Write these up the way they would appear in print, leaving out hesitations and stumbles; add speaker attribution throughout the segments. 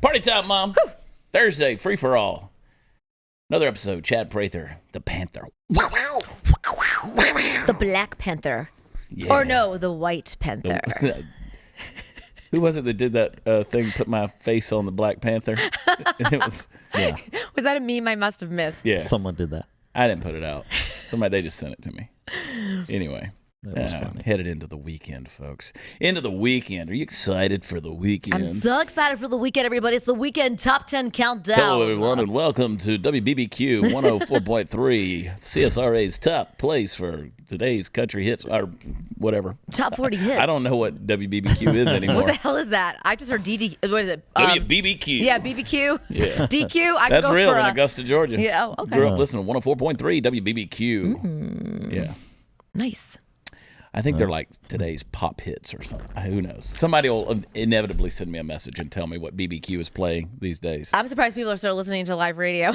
Speaker 1: Party time, Mom. Woo. Thursday, free for all. Another episode, Chad Prather, the Panther.
Speaker 2: The Black Panther. Yeah. Or no, the White Panther.
Speaker 1: Who was it that did that thing, put my face on the Black Panther? It was, yeah.
Speaker 2: Was that a meme I must have missed?
Speaker 1: Yeah.
Speaker 3: Someone did that.
Speaker 1: I didn't put it out. They just sent it to me. Anyway.
Speaker 3: That was funny.
Speaker 1: Headed into the weekend, folks. Into the weekend. Are you excited for the weekend?
Speaker 2: I'm so excited for the weekend, everybody. It's the weekend top 10 countdown.
Speaker 1: Hello, everyone, and welcome to WBBQ 104.3, CSRA's top place for today's country hits, or whatever.
Speaker 2: Top 40 hits.
Speaker 1: I don't know what WBBQ is anymore.
Speaker 2: What the hell is that? I just heard DD. What is it?
Speaker 1: WBBQ.
Speaker 2: Yeah, BBQ.
Speaker 1: Yeah.
Speaker 2: DQ. I
Speaker 1: That's
Speaker 2: go
Speaker 1: real
Speaker 2: for
Speaker 1: in Augusta, Georgia.
Speaker 2: Yeah, okay.
Speaker 1: Grew up listening to 104.3 WBBQ.
Speaker 2: Mm-hmm.
Speaker 1: Yeah.
Speaker 2: Nice.
Speaker 1: I think they're like today's pop hits or something. Who knows? Somebody will inevitably send me a message and tell me what BBQ is playing these days.
Speaker 2: I'm surprised people are still listening to live radio.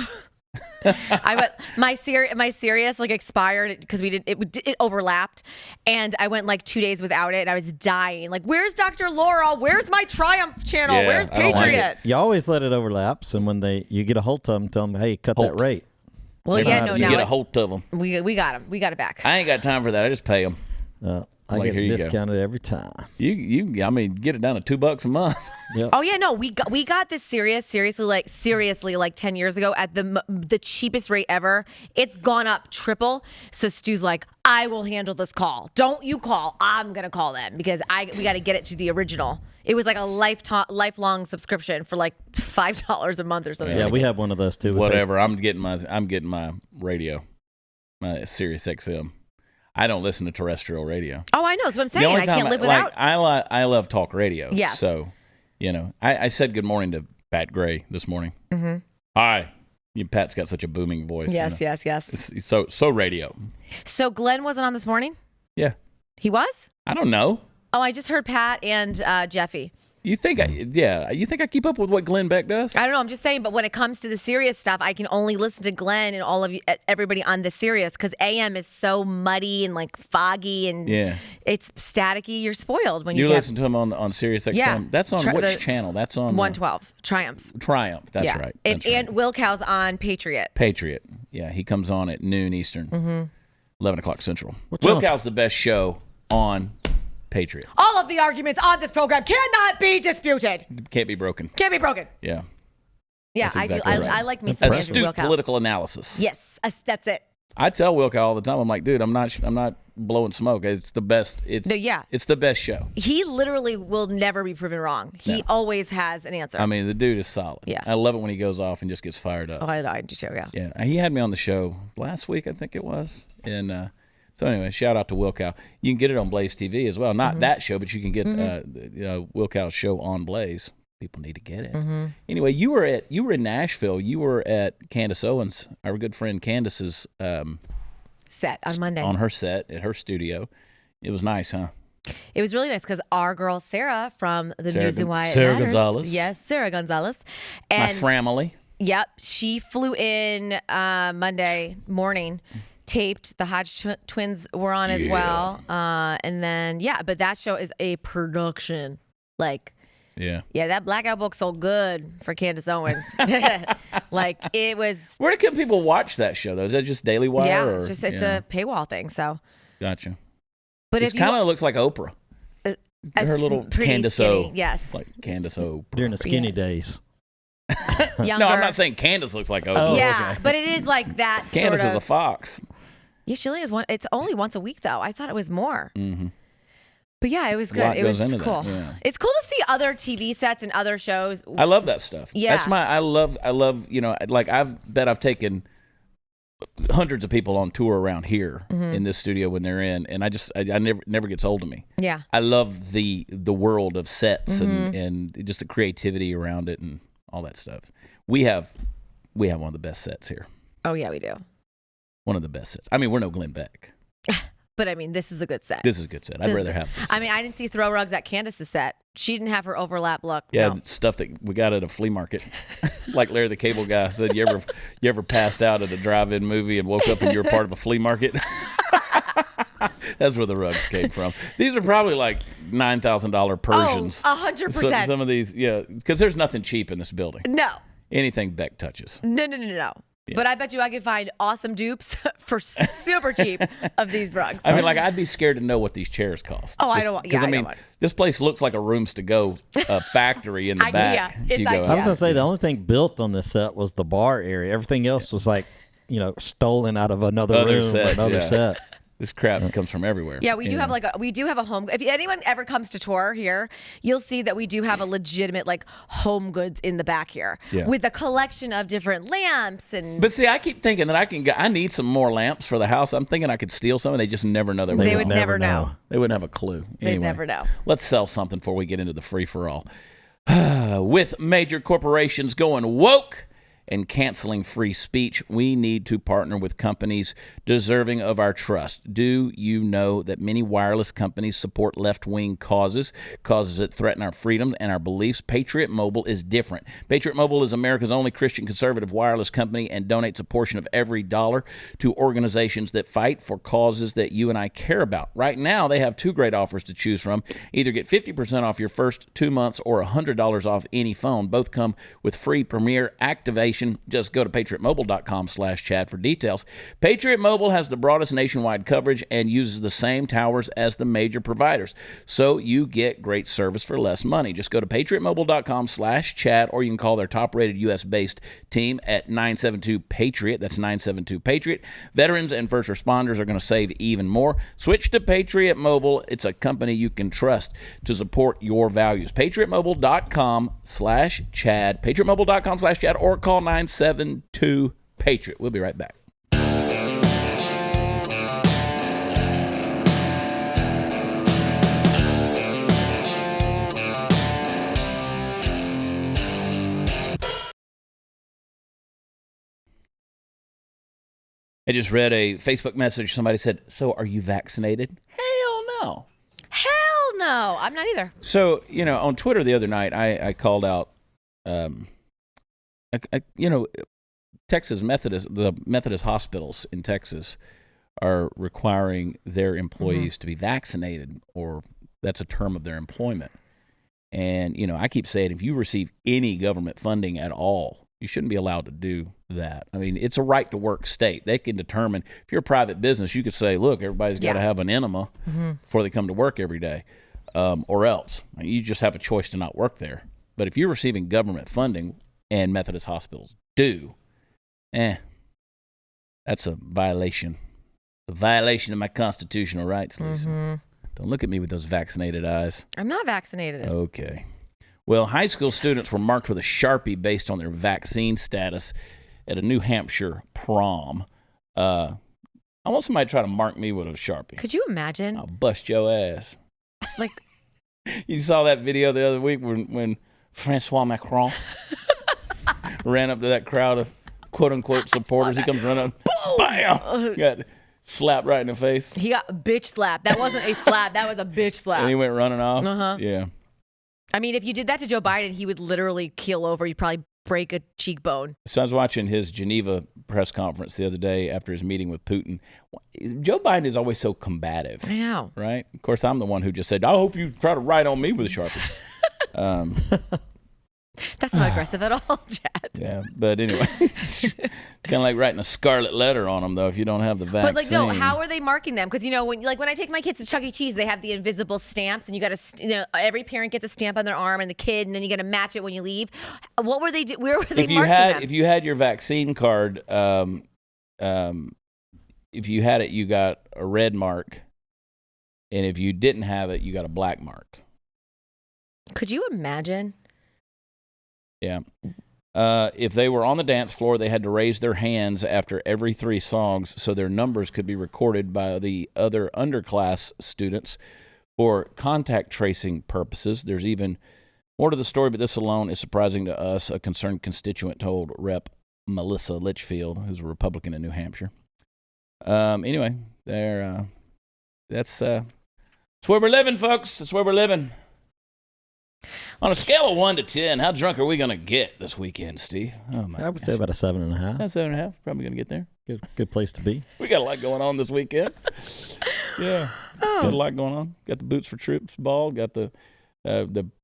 Speaker 2: My Sirius like expired because it overlapped, and I went like 2 days without it, and I was dying. Like, where's Dr. Laura? Where's my Triumph channel?
Speaker 1: Yeah,
Speaker 2: where's
Speaker 1: I don't like
Speaker 2: Patriot?
Speaker 3: You always let it overlaps, and when you get a hold of them, tell them, hey, cut that rate.
Speaker 2: Well, yeah, no,
Speaker 1: you
Speaker 2: now
Speaker 1: get a hold of them.
Speaker 2: We got him. We got it back.
Speaker 1: I ain't got time for that. I just pay them.
Speaker 3: I get discounted every time.
Speaker 1: I mean, get it down to $2 a month.
Speaker 3: Yep.
Speaker 2: Oh yeah, no, we got this seriously like 10 years ago at the cheapest rate ever. It's gone up triple. So Stu's like, I will handle this call. Don't you call. I'm gonna call them because we got to get it to the original. It was like a lifelong subscription for like $5 a month or something.
Speaker 3: Yeah,
Speaker 2: like
Speaker 3: we
Speaker 2: that.
Speaker 3: have one of those too.
Speaker 1: Whatever. I'm getting my radio, my Sirius XM. I don't listen to terrestrial radio.
Speaker 2: Oh, I know. That's what I'm saying. I can't live without.
Speaker 1: I love talk radio.
Speaker 2: Yes.
Speaker 1: So, I said good morning to Pat Gray this morning. Mm-hmm. Hi. Pat's got such a booming voice.
Speaker 2: Yes.
Speaker 1: It's so radio.
Speaker 2: So Glenn wasn't on this morning?
Speaker 1: Yeah.
Speaker 2: He was?
Speaker 1: I don't know.
Speaker 2: Oh, I just heard Pat and Jeffy.
Speaker 1: You think I keep up with what Glenn Beck does?
Speaker 2: I don't know. I'm just saying, but when it comes to the serious stuff, I can only listen to Glenn and all of you, everybody on the serious, because AM is so muddy and like foggy and it's staticky. You're spoiled when you
Speaker 1: listen to him on Sirius XM.
Speaker 2: Yeah.
Speaker 1: That's on which channel? That's on
Speaker 2: 112 Triumph.
Speaker 1: That's right.
Speaker 2: And Will Cow's on Patriot.
Speaker 1: Yeah, he comes on at noon Eastern, 11 o'clock Central.
Speaker 3: What
Speaker 1: Will
Speaker 3: channel's-
Speaker 1: Cow's the best show on Patriot.
Speaker 2: All of the arguments on this program cannot be disputed.
Speaker 1: Can't be broken.
Speaker 2: Can't be broken.
Speaker 1: Yeah.
Speaker 2: Yeah,
Speaker 1: That's
Speaker 2: I
Speaker 1: exactly
Speaker 2: do.
Speaker 1: right.
Speaker 2: I like me some Andrew
Speaker 1: Astute
Speaker 2: Will Cow.
Speaker 1: political analysis.
Speaker 2: Yes, that's it.
Speaker 1: I tell Will Cow all the time. I'm like, dude, I'm not blowing smoke. It's the best. It's the best show.
Speaker 2: He literally will never be proven wrong. He always has an answer.
Speaker 1: I mean, the dude is solid.
Speaker 2: Yeah.
Speaker 1: I love it when he goes off and just gets fired up.
Speaker 2: Oh, I do too. Yeah.
Speaker 1: Yeah. He had me on the show last week, I think it was, and. So anyway, shout out to Will Cow. You can get it on BlazeTV as well. Not that show, but you can get Will Cow's show on Blaze. People need to get it. Anyway, you were in Nashville. You were at Candace Owens, our good friend Candace's
Speaker 2: set on Monday.
Speaker 1: On her set at her studio. It was nice, huh?
Speaker 2: It was really nice because our girl Sarah from the News and Why It
Speaker 1: Sarah
Speaker 2: Matters.
Speaker 1: Gonzalez.
Speaker 2: Yes, Sarah Gonzalez. And
Speaker 1: my family.
Speaker 2: Yep, she flew in Monday morning. Taped. The Hodge twins were on as well. And then, but that show is a production. Like, that Blackout book sold good for Candace Owens. Like, it was.
Speaker 1: Where can people watch that show, though? Is that just Daily Wire?
Speaker 2: Yeah,
Speaker 1: or,
Speaker 2: it's a paywall thing. So.
Speaker 1: Gotcha.
Speaker 2: But
Speaker 1: it kind of looks like Oprah. Her little Candace O.
Speaker 2: Yes.
Speaker 1: Like Candace O.
Speaker 3: During the skinny days.
Speaker 2: Younger.
Speaker 1: No, I'm not saying Candace looks like Oprah.
Speaker 3: Oh,
Speaker 2: yeah,
Speaker 3: okay.
Speaker 2: but it is like that.
Speaker 1: Candace
Speaker 2: sort
Speaker 1: is
Speaker 2: of,
Speaker 1: a fox.
Speaker 2: Yeah, she only is one. It's only once a week though. I thought it was more.
Speaker 1: Mm-hmm.
Speaker 2: But yeah, it was good. It was cool.
Speaker 1: Yeah.
Speaker 2: It's cool to see other TV sets and other shows.
Speaker 1: I love that stuff.
Speaker 2: Yeah.
Speaker 1: That's I love, like I've taken hundreds of people on tour around here in this studio when they're in, and I never gets old to me.
Speaker 2: Yeah.
Speaker 1: I love the world of sets and just the creativity around it and all that stuff. We have one of the best sets here.
Speaker 2: Oh yeah, we do.
Speaker 1: One of the best sets. I mean, we're no Glenn Beck.
Speaker 2: But I mean, this is a good set.
Speaker 1: This is a good set. I'd rather have this.
Speaker 2: I mean, I didn't see throw rugs at Candace's set. She didn't have her overlap look.
Speaker 1: Yeah,
Speaker 2: no.
Speaker 1: Stuff that we got at a flea market. Like Larry the Cable Guy said, you ever passed out at a drive-in movie and woke up and you were part of a flea market? That's where the rugs came from. These are probably like $9,000 Persians.
Speaker 2: Oh, 100%.
Speaker 1: Some of these, yeah, because there's nothing cheap in this building.
Speaker 2: No.
Speaker 1: Anything Beck touches.
Speaker 2: No.
Speaker 1: Yeah.
Speaker 2: But I bet you I could find awesome dupes for super cheap of these rugs.
Speaker 1: I mean, like, I'd be scared to know what these chairs cost.
Speaker 2: Oh, I don't want.
Speaker 1: Because,
Speaker 2: Yeah,
Speaker 1: I mean, this place looks like a rooms to go factory in the
Speaker 2: IKEA.
Speaker 1: back.
Speaker 2: It's
Speaker 1: You go
Speaker 2: IKEA.
Speaker 3: I was
Speaker 1: out.
Speaker 3: gonna say the only thing built on this set was the bar area. Everything else was like, stolen out of another
Speaker 1: Other
Speaker 3: room,
Speaker 1: sets,
Speaker 3: another
Speaker 1: yeah.
Speaker 3: set.
Speaker 1: This crap comes from everywhere.
Speaker 2: Yeah, we do
Speaker 1: Anyway.
Speaker 2: have a home. If anyone ever comes to tour here, you'll see that we do have a legitimate like home goods in the back here
Speaker 1: Yeah.
Speaker 2: with a collection of different lamps and.
Speaker 1: But see, I keep thinking that I need some more lamps for the house. I'm thinking I could steal some, and they just never know
Speaker 2: They
Speaker 1: were
Speaker 2: would
Speaker 1: gone.
Speaker 2: never know.
Speaker 1: They wouldn't have a clue.
Speaker 2: They'd
Speaker 1: Anyway,
Speaker 2: never know.
Speaker 1: Let's sell something before we get into the free-for-all. With major corporations going woke and canceling free speech, we need to partner with companies deserving of our trust. Do you know that many wireless companies support left-wing causes that threaten our freedom and our beliefs? Patriot Mobile is different. Patriot Mobile is America's only Christian conservative wireless company and donates a portion of every dollar to organizations that fight for causes that you and I care about. Right now, they have two great offers to choose from. Either get 50% off your first 2 months or $100 off any phone. Both come with free Premier activation. Just go to patriotmobile.com/Chad for details. Patriot Mobile has the broadest nationwide coverage and uses the same towers as the major providers, so you get great service for less money. Just go to patriotmobile.com/Chad, or you can call their top-rated U.S.-based team at 972-PATRIOT. That's 972-PATRIOT. Veterans and first responders are going to save even more. Switch to Patriot Mobile. It's a company you can trust to support your values. patriotmobile.com/Chad. patriotmobile.com/Chad, or call 972-PATRIOT. We'll be right back. I just read a Facebook message. Somebody said, "So are you vaccinated?" Hell no.
Speaker 2: Hell no, I'm not either.
Speaker 1: So, on Twitter the other night, I called out, Texas the Methodist hospitals in Texas are requiring their employees to be vaccinated, or that's a term of their employment. And, I keep saying, if you receive any government funding at all, you shouldn't be allowed to do that. I mean, it's a right to work state. They can determine, if you're a private business, you could say, look, everybody's got to have an enema before they come to work every day, or else. You just have a choice to not work there. But if you're receiving government funding, and Methodist hospitals do, that's a violation. A violation of my constitutional rights, Lisa. Don't look at me with those vaccinated eyes.
Speaker 2: I'm not vaccinated.
Speaker 1: Okay. Well, high school students were marked with a Sharpie based on their vaccine status at a New Hampshire prom. I want somebody to try to mark me with a Sharpie.
Speaker 2: Could you imagine?
Speaker 1: I'll bust your ass.
Speaker 2: Like,
Speaker 1: You saw that video the other week when Francois Macron ran up to that crowd of quote-unquote supporters. He comes running up, bam! Got slapped right in the face.
Speaker 2: he got bitch slapped. That wasn't a slap. That was a bitch slap.
Speaker 1: And he went running off. Yeah.
Speaker 2: I mean, if you did that to Joe Biden, he would literally keel over. You'd probably break a cheekbone.
Speaker 1: So I was watching his Geneva press conference the other day after his meeting with Putin. Joe Biden is always so combative.
Speaker 2: I know.
Speaker 1: Right? Of course, I'm the one who just said, I hope you try to write on me with a Sharpie.
Speaker 2: That's not aggressive at all, Chad.
Speaker 1: Yeah, but anyway, kind of like writing a scarlet letter on them, though, if you don't have the vaccine.
Speaker 2: But no, how are they marking them? Because when I take my kids to Chuck E. Cheese, they have the invisible stamps, and you got to, every parent gets a stamp on their arm, and the kid, and then you got to match it when you leave. What were they? Where were they marking them?
Speaker 1: If you had your vaccine card, if you had it, you got a red mark, and if you didn't have it, you got a black mark.
Speaker 2: Could you imagine?
Speaker 1: Yeah. If they were on the dance floor, they had to raise their hands after every 3 songs so their numbers could be recorded by the other underclass students for contact tracing purposes. There's even more to the story, but this alone is surprising to us, a concerned constituent told Rep. Melissa Litchfield, who's a Republican in New Hampshire. Anyway, that's where we're living, folks. That's where we're living. On a scale of 1 to 10, how drunk are we going to get this weekend, Steve? Oh, my
Speaker 3: I would say about a 7.5.
Speaker 1: That's 7.5. Probably going to get there.
Speaker 3: Good place to be.
Speaker 1: We got a lot going on this weekend. Yeah, got a lot going on. Got the Boots for Troops ball. Got the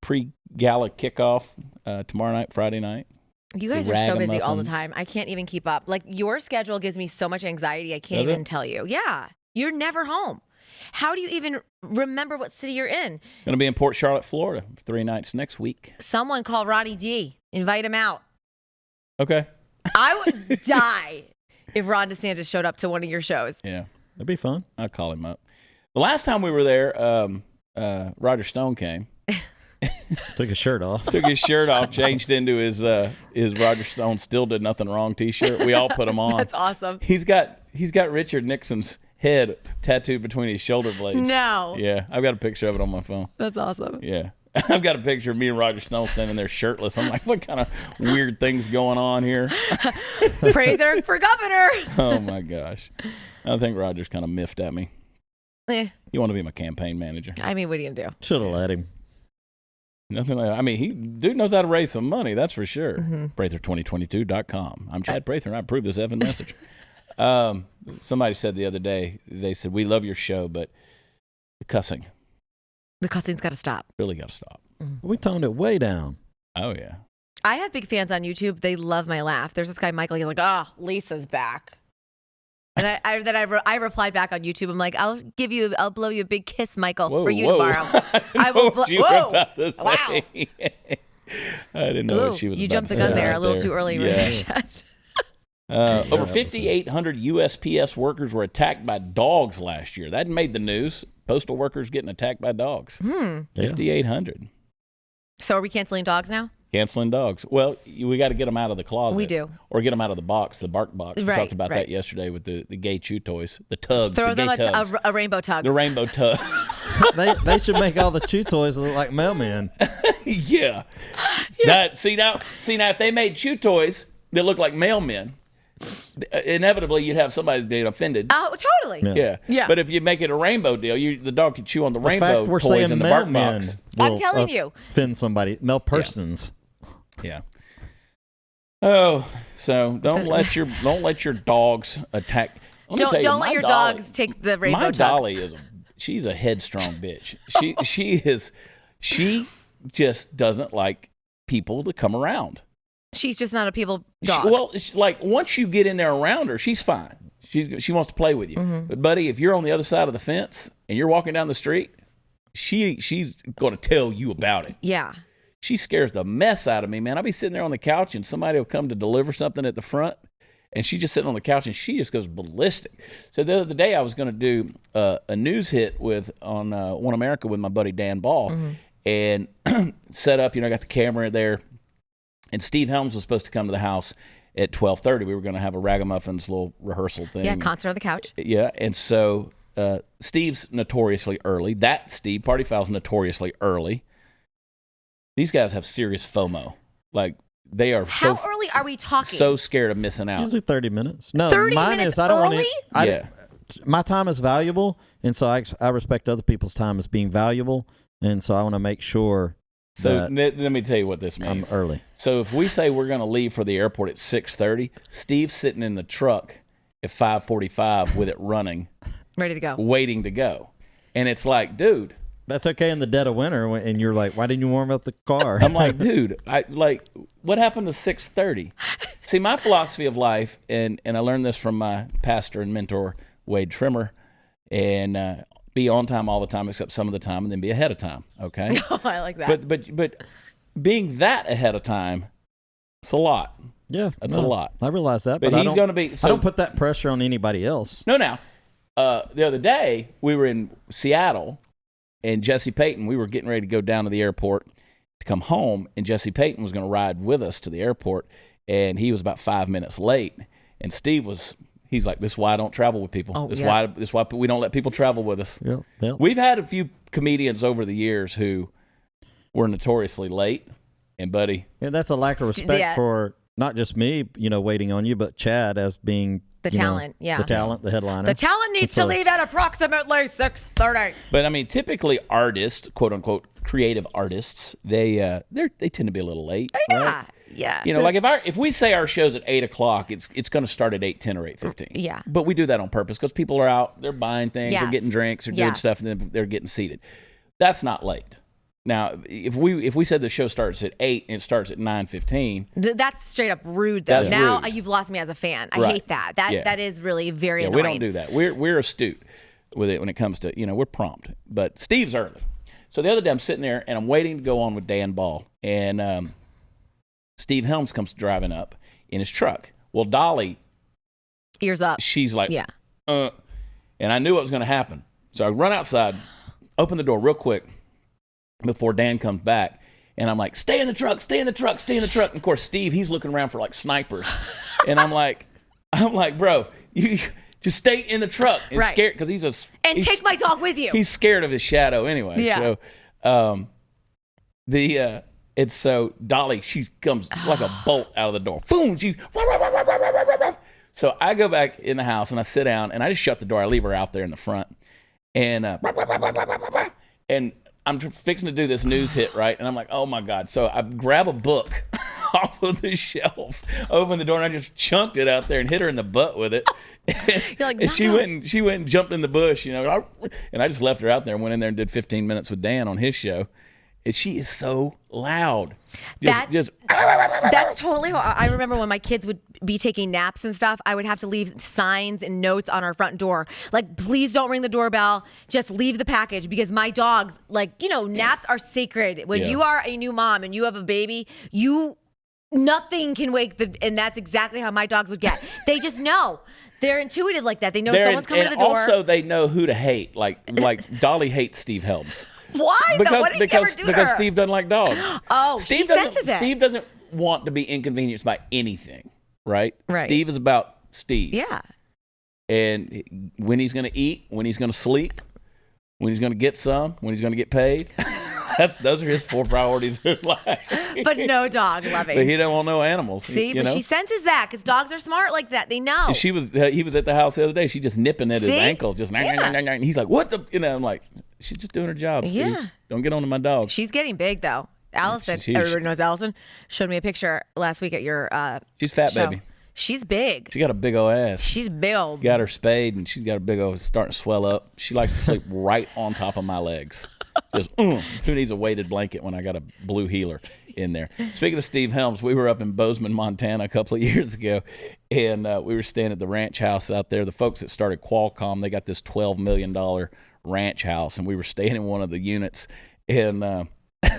Speaker 1: pre-gala kickoff tomorrow night, Friday night.
Speaker 2: You guys are so busy all the time. I can't even keep up. Like, your schedule gives me so much anxiety. I can't even tell you. Yeah. You're never home. How do you even remember what city you're in?
Speaker 1: Going to be in Port Charlotte, Florida, 3 nights next week.
Speaker 2: Someone call Ronnie D. Invite him out.
Speaker 1: Okay.
Speaker 2: I would die if Ron DeSantis showed up to one of your shows.
Speaker 1: Yeah.
Speaker 3: That'd be fun.
Speaker 1: I'll call him up. The last time we were there, Roger Stone came.
Speaker 3: Took his shirt off.
Speaker 1: Took his shirt off, changed into his Roger Stone Still Did Nothing Wrong t-shirt. We all put him on.
Speaker 2: That's awesome.
Speaker 1: He's got Richard Nixon's head tattooed between his shoulder blades.
Speaker 2: No.
Speaker 1: Yeah, I've got a picture of it on my phone.
Speaker 2: That's awesome.
Speaker 1: Yeah. I've got a picture of me and Roger Stone standing there shirtless. I'm like, what kind of weird things going on here?
Speaker 2: Prather for governor.
Speaker 1: Oh, my gosh. I think Roger's kind of miffed at me. You want to be my campaign manager.
Speaker 2: I mean, what are you going to do?
Speaker 3: Should have let him.
Speaker 1: Nothing like that. I mean, dude knows how to raise some money, that's for sure. Prather2022.com. I'm Chad Prather, and I approve this effing message. Somebody said the other day, they said, we love your show, but the cussing.
Speaker 2: The cussing's got to stop.
Speaker 1: Really got to stop.
Speaker 3: We toned it way down.
Speaker 1: Oh, yeah.
Speaker 2: I have big fans on YouTube. They love my laugh. There's this guy, Michael. He's like, oh, Lisa's back. And I replied back on YouTube. I'm like, I'll blow you a big kiss, Michael, for you tomorrow.
Speaker 1: I will blow you about to say.
Speaker 2: Wow.
Speaker 1: I didn't know what she was
Speaker 2: you
Speaker 1: about
Speaker 2: jumped
Speaker 1: to
Speaker 2: the gun
Speaker 1: say
Speaker 2: there
Speaker 1: right
Speaker 2: a little too early.
Speaker 1: Yeah. Over 5,800 USPS workers were attacked by dogs last year. That made the news. Postal workers getting attacked by dogs. 5,800.
Speaker 2: So are we canceling dogs now?
Speaker 1: Canceling dogs. Well, we got to get them out of the closet.
Speaker 2: We do.
Speaker 1: Or get them out of the box, the bark box. We talked about that yesterday with the gay chew toys, the tugs.
Speaker 2: Throw them
Speaker 1: tugs.
Speaker 2: a rainbow tug.
Speaker 1: The rainbow tugs.
Speaker 3: they should make all the chew toys look like mailmen.
Speaker 1: Yeah. See now, if they made chew toys that look like mailmen, inevitably you'd have somebody being offended.
Speaker 2: Oh, totally.
Speaker 1: Yeah. But if you make it a rainbow deal, the dog can chew on the rainbow
Speaker 3: we're
Speaker 1: toys
Speaker 3: saying
Speaker 1: in the bark box.
Speaker 2: I'm telling you.
Speaker 3: Offend somebody. Male persons.
Speaker 1: Yeah. Oh, so don't let your dogs attack.
Speaker 2: Don't let your dogs take the rainbow tug.
Speaker 1: My Dolly she's a headstrong bitch. She just doesn't like people to come around.
Speaker 2: She's just not a people dog.
Speaker 1: Like once you get in there around her, she's fine. She wants to play with you. But buddy, if you're on the other side of the fence and you're walking down the street, she's going to tell you about it.
Speaker 2: Yeah.
Speaker 1: She scares the mess out of me, man. I'll be sitting there on the couch and somebody will come to deliver something at the front, and she's just sitting on the couch and she just goes ballistic. So the other day I was going to do a news hit on One America with my buddy Dan Ball, and set up. I got the camera there, and Steve Helms was supposed to come to the house at 12:30. We were going to have a Ragamuffins little rehearsal thing.
Speaker 2: Yeah, concert on the couch.
Speaker 1: Yeah, and so Steve's notoriously early. Party Foul's notoriously early. These guys have serious FOMO. Like, they are
Speaker 2: How early are we talking?
Speaker 1: So scared of missing out.
Speaker 3: Usually 30 minutes. No,
Speaker 2: 30
Speaker 3: mine
Speaker 2: minutes
Speaker 3: is I don't
Speaker 2: early?
Speaker 3: want to. My time is valuable, and so I respect other people's time as being valuable, and so I want to make sure.
Speaker 1: So let me tell you what this means.
Speaker 3: I'm early.
Speaker 1: So if we say we're going to leave for the airport at 6:30, Steve's sitting in the truck at 5:45 with it running,
Speaker 2: ready to go,
Speaker 1: waiting to go, and it's like, dude.
Speaker 3: That's okay in the dead of winter, and you're like, why didn't you warm up the car?
Speaker 1: I'm like, dude, what happened to 6:30? See, my philosophy of life, and I learned this from my pastor and mentor, Wade Trimmer, and be on time all the time except some of the time, and then be ahead of time, okay?
Speaker 2: Oh, I like that.
Speaker 1: But being that ahead of time, it's a lot.
Speaker 3: Yeah.
Speaker 1: That's a lot.
Speaker 3: I realize that,
Speaker 1: but he's going to be...
Speaker 3: I don't put that pressure on anybody else.
Speaker 1: No, now, the other day, we were in Seattle, and Jesse Payton, we were getting ready to go down to the airport to come home, and Jesse Payton was going to ride with us to the airport, and he was about 5 minutes late. And Steve he's like, this is why I don't travel with people. This is why we don't let people travel with us.
Speaker 3: Yeah.
Speaker 1: We've had a few comedians over the years who were notoriously late, and buddy.
Speaker 3: And that's a lack of respect for not just me, waiting on you, but Chad as being
Speaker 2: the talent,
Speaker 3: the headliner.
Speaker 2: The talent needs to leave at approximately 6:30.
Speaker 1: But I mean, typically artists, quote unquote, creative artists, they tend to be a little late.
Speaker 2: Yeah.
Speaker 1: Right?
Speaker 2: Yeah.
Speaker 1: You know, like if we say our show's at 8 o'clock, it's going to start at 8:10 or 8:15.
Speaker 2: Yeah.
Speaker 1: But we do that on purpose because people are out, they're buying things, they're getting drinks, they're doing stuff, and then they're getting seated. That's not late. Now, if we said the show starts at 8 and it starts at 9:15,
Speaker 2: that's straight up rude. Though
Speaker 1: That's
Speaker 2: now
Speaker 1: rude.
Speaker 2: You've lost me as a fan. I
Speaker 1: Right.
Speaker 2: hate that. That is really very annoying.
Speaker 1: we don't do that. We're astute with it when it comes to, we're prompt. But Steve's early. So the other day I'm sitting there and I'm waiting to go on with Dan Ball, and Steve Helms comes driving up in his truck. Well, Dolly,
Speaker 2: Ears up.
Speaker 1: she's like,
Speaker 2: Yeah.
Speaker 1: and I knew what was going to happen. So I run outside, open the door real quick before Dan comes back, and I'm like, stay in the truck, stay in the truck, stay in the truck. And of course, Steve, he's looking around for like snipers, and I'm like, bro, you just stay in the truck. And
Speaker 2: Right.
Speaker 1: scared because
Speaker 2: Take my dog with you.
Speaker 1: He's scared of his shadow anyway.
Speaker 2: Yeah.
Speaker 1: So, it's so Dolly, she comes like a bolt out of the door. Boom, she's. So I go back in the house and I sit down and I just shut the door. I leave her out there in the front, and I'm fixing to do this news hit, right? And I'm like, oh my God. So I grab a book off of the shelf, open the door, and I just chunked it out there and hit her in the butt with it.
Speaker 2: You're like,
Speaker 1: and she went and jumped in the bush, and I just left her out there and went in there and did 15 minutes with Dan on his show. And she is so loud.
Speaker 2: That's totally how I remember when my kids would be taking naps and stuff. I would have to leave signs and notes on our front door. Like, please don't ring the doorbell. Just leave the package, because my dogs, naps are sacred. When you are a new mom and you have a baby, nothing can and that's exactly how my dogs would get. They just know. They're intuitive like that. They know someone's coming to the door.
Speaker 1: And also they know who to hate. Like Dolly hates Steve Helms.
Speaker 2: Why? What did you ever do to her?
Speaker 1: Because Steve doesn't like dogs.
Speaker 2: Oh, she senses it.
Speaker 1: Steve doesn't want to be inconvenienced by anything, right?
Speaker 2: Right.
Speaker 1: Steve is about Steve.
Speaker 2: Yeah.
Speaker 1: And when he's going to eat, when he's going to sleep, when he's going to get some, when he's going to get paid. Those are his 4 priorities in life.
Speaker 2: But no dog loving.
Speaker 1: But he don't want no animals.
Speaker 2: See, but she senses that because dogs are smart like that. They know.
Speaker 1: He was at the house the other day. She just nipping at his ankles, just and he's like, "What the?" I'm like, she's just doing her job. Steve.
Speaker 2: Yeah.
Speaker 1: Don't get onto my dog.
Speaker 2: She's getting big though. Allison, everybody knows Allison, showed me a picture last week at your
Speaker 1: she's fat,
Speaker 2: show.
Speaker 1: baby.
Speaker 2: She's big.
Speaker 1: She got a big old ass.
Speaker 2: She's big.
Speaker 1: Got her spayed, and she's got a big old starting to swell up. She likes to sleep right on top of my legs. Just, who needs a weighted blanket when I got a blue healer in there? Speaking of Steve Helms, we were up in Bozeman, Montana a couple of years ago, and we were staying at the ranch house out there. The folks that started Qualcomm, they got this $12 million ranch house, and we were staying in one of the units, and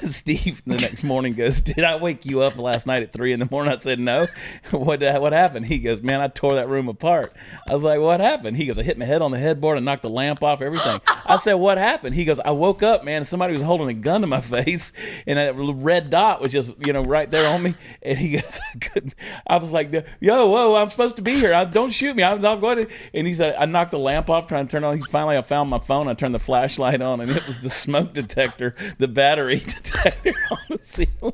Speaker 1: Steve the next morning goes, "Did I wake you up last night at 3 a.m?" I said, "No." What happened? He goes, "Man, I tore that room apart." I was like, "What happened?" He goes, "I hit my head on the headboard and knocked the lamp off, everything." I said, "What happened?" He goes, "I woke up, man, and somebody was holding a gun to my face, and a red dot was just, right there on me." And he goes, "I couldn't." I was like, "Yo, whoa, I'm supposed to be here. Don't shoot me. I'm going to." And he said, "I knocked the lamp off, trying to turn it on." Finally, I found my phone. I turned the flashlight on, and it was the smoke detector, the battery detector on the ceiling.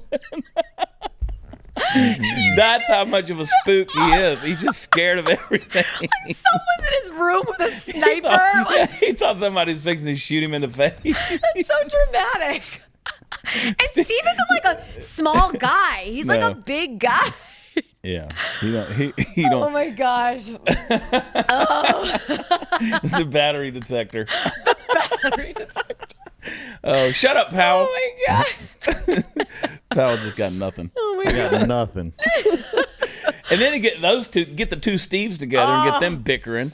Speaker 1: That's how much of a spook he is. He's just scared of everything.
Speaker 2: Like someone's in his room with a sniper.
Speaker 1: He thought somebody was fixing to shoot him in the face.
Speaker 2: That's so dramatic. And Steve isn't like a small guy. He's like a big guy.
Speaker 1: Yeah, he don't.
Speaker 2: Oh my gosh.
Speaker 1: It's the battery detector.
Speaker 2: The battery detector.
Speaker 1: Oh, shut up, Powell.
Speaker 2: Oh my god.
Speaker 1: Powell just got nothing.
Speaker 2: Oh my god.
Speaker 3: Got nothing.
Speaker 1: And then to get the two Steves together and get them bickering.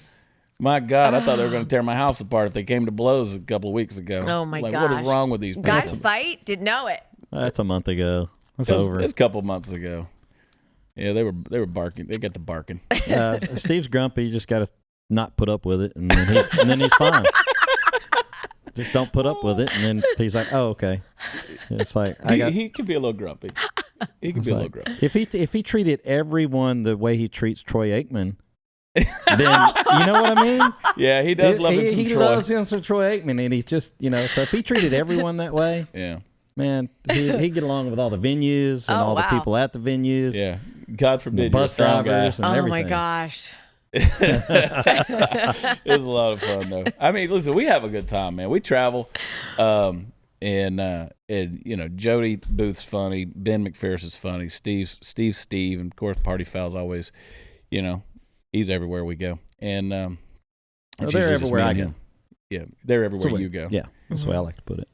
Speaker 1: My God, I thought they were going to tear my house apart if they came to blows a couple of weeks ago.
Speaker 2: Oh my god.
Speaker 1: What is wrong with these people?
Speaker 2: Guys fight? Didn't know it.
Speaker 3: That's a month ago. It's over.
Speaker 1: It's a couple months ago. Yeah, they were barking. They got to barking.
Speaker 3: Steve's grumpy. You just got to not put up with it, and then he's fine. Just don't put up with it, and then he's like, "Oh, okay." It's like
Speaker 1: he can be a little grumpy. He can be a little grumpy.
Speaker 3: If he treated everyone the way he treats Troy Aikman, then you know what I mean?
Speaker 1: Yeah, he does love him some
Speaker 3: Troy. He loves him some Troy Aikman, and he's just So if he treated everyone that way,
Speaker 1: yeah,
Speaker 3: man, he'd get along with all the venues and all the people at the venues.
Speaker 1: Yeah, God forbid,
Speaker 3: bus drivers and everything.
Speaker 2: Oh my gosh.
Speaker 1: It was a lot of fun though. I mean, listen, we have a good time, man. We travel. And you know, Jody Booth's funny, Ben McPherson is funny, Steve, and of course Party Foul's always, you know, he's everywhere we go. And
Speaker 3: they're everywhere I go.
Speaker 1: Yeah, they're everywhere you go.
Speaker 3: Yeah, that's the way I like to put it.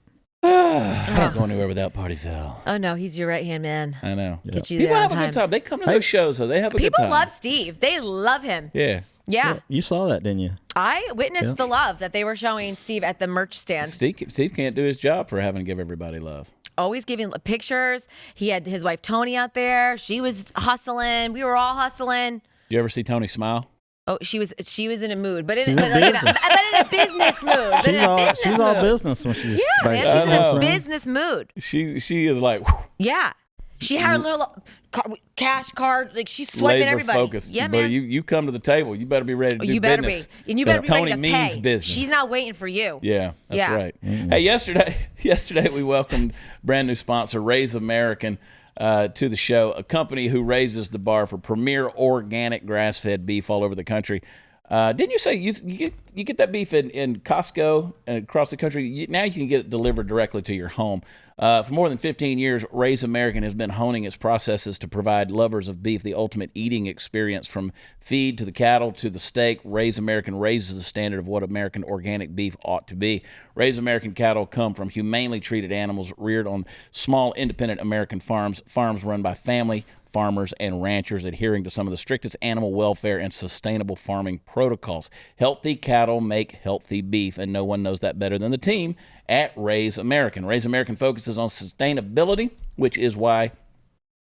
Speaker 1: Can't go anywhere without Party Foul.
Speaker 2: Oh no, he's your right hand man.
Speaker 1: I know.
Speaker 2: Get you
Speaker 1: People
Speaker 2: there
Speaker 1: have
Speaker 2: on
Speaker 1: a
Speaker 2: time.
Speaker 1: good time. They come to those shows, though. They have a good
Speaker 2: People
Speaker 1: time.
Speaker 2: love Steve. They love him.
Speaker 1: Yeah.
Speaker 2: Yeah.
Speaker 3: You saw that, didn't you?
Speaker 2: I witnessed the love that they were showing Steve at the merch stand.
Speaker 1: Steve can't do his job for having to give everybody love.
Speaker 2: Always giving pictures. He had his wife Tony out there. She was hustling. We were all hustling.
Speaker 1: You ever see Tony smile?
Speaker 2: Oh, she was in a mood, but in
Speaker 3: She's
Speaker 2: a business mood.
Speaker 3: She's all business when she's
Speaker 2: Man, she's in a business mood.
Speaker 1: She is like, whew,
Speaker 2: Yeah. She had her little cash card, like she's swiping
Speaker 1: laser
Speaker 2: everybody.
Speaker 1: focused.
Speaker 2: Yeah,
Speaker 1: but
Speaker 2: man.
Speaker 1: you come to the table, you better be ready to do
Speaker 2: You better
Speaker 1: business.
Speaker 2: be, and you better be
Speaker 1: Tony
Speaker 2: ready to
Speaker 1: means
Speaker 2: pay.
Speaker 1: business.
Speaker 2: She's not waiting for you.
Speaker 1: Yeah, that's
Speaker 2: Yeah.
Speaker 1: right. Hey, yesterday we welcomed brand new sponsor Raise American to the show, a company who raises the bar for premier organic grass-fed beef all over the country. Didn't you say you get that beef in Costco and across the country? Now you can get it delivered directly to your home. For more than 15 years, Raise American has been honing its processes to provide lovers of beef the ultimate eating experience. From feed to the cattle to the steak, Raise American raises the standard of what American organic beef ought to be. Raise American cattle come from humanely treated animals reared on small, independent American farms run by family farmers and ranchers, adhering to some of the strictest animal welfare and sustainable farming protocols. Healthy cattle make healthy beef, and no one knows that better than the team at Raise American. Raise American focuses on sustainability, which is why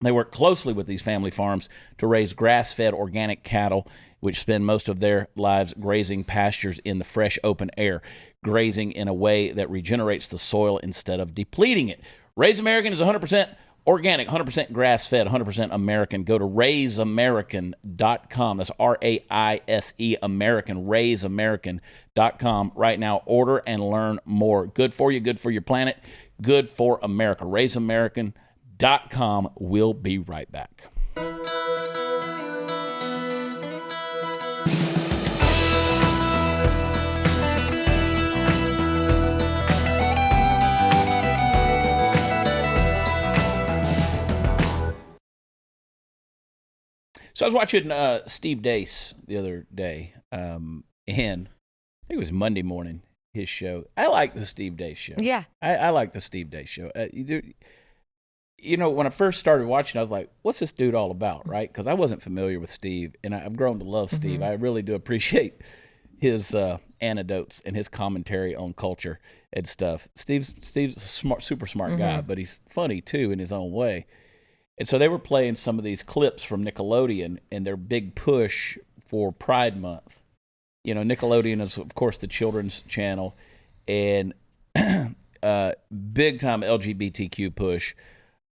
Speaker 1: they work closely with these family farms to raise grass-fed organic cattle, which spend most of their lives grazing pastures in the fresh open air, grazing in a way that regenerates the soil instead of depleting it. Raise American is 100% organic, 100% grass-fed, 100% American. Go to raiseamerican.com. That's R-A-I-S-E, American, raiseamerican.com right now. Order and learn more. Good for you, good for your planet, good for America. Raiseamerican.com. We'll be right back. So I was watching Steve Deace the other day, and I think it was Monday morning, his show. I like the Steve Deace show.
Speaker 2: Yeah.
Speaker 1: I like the Steve Deace show. You know, when I first started watching, I was like, what's this dude all about, right? Because I wasn't familiar with Steve, and I've grown to love Steve. I really do appreciate his anecdotes and his commentary on culture and stuff. Steve's a super smart guy, but he's funny, too, in his own way. And so they were playing some of these clips from Nickelodeon and their big push for Pride Month. You know, Nickelodeon is, of course, the children's channel, and big time LGBTQ push.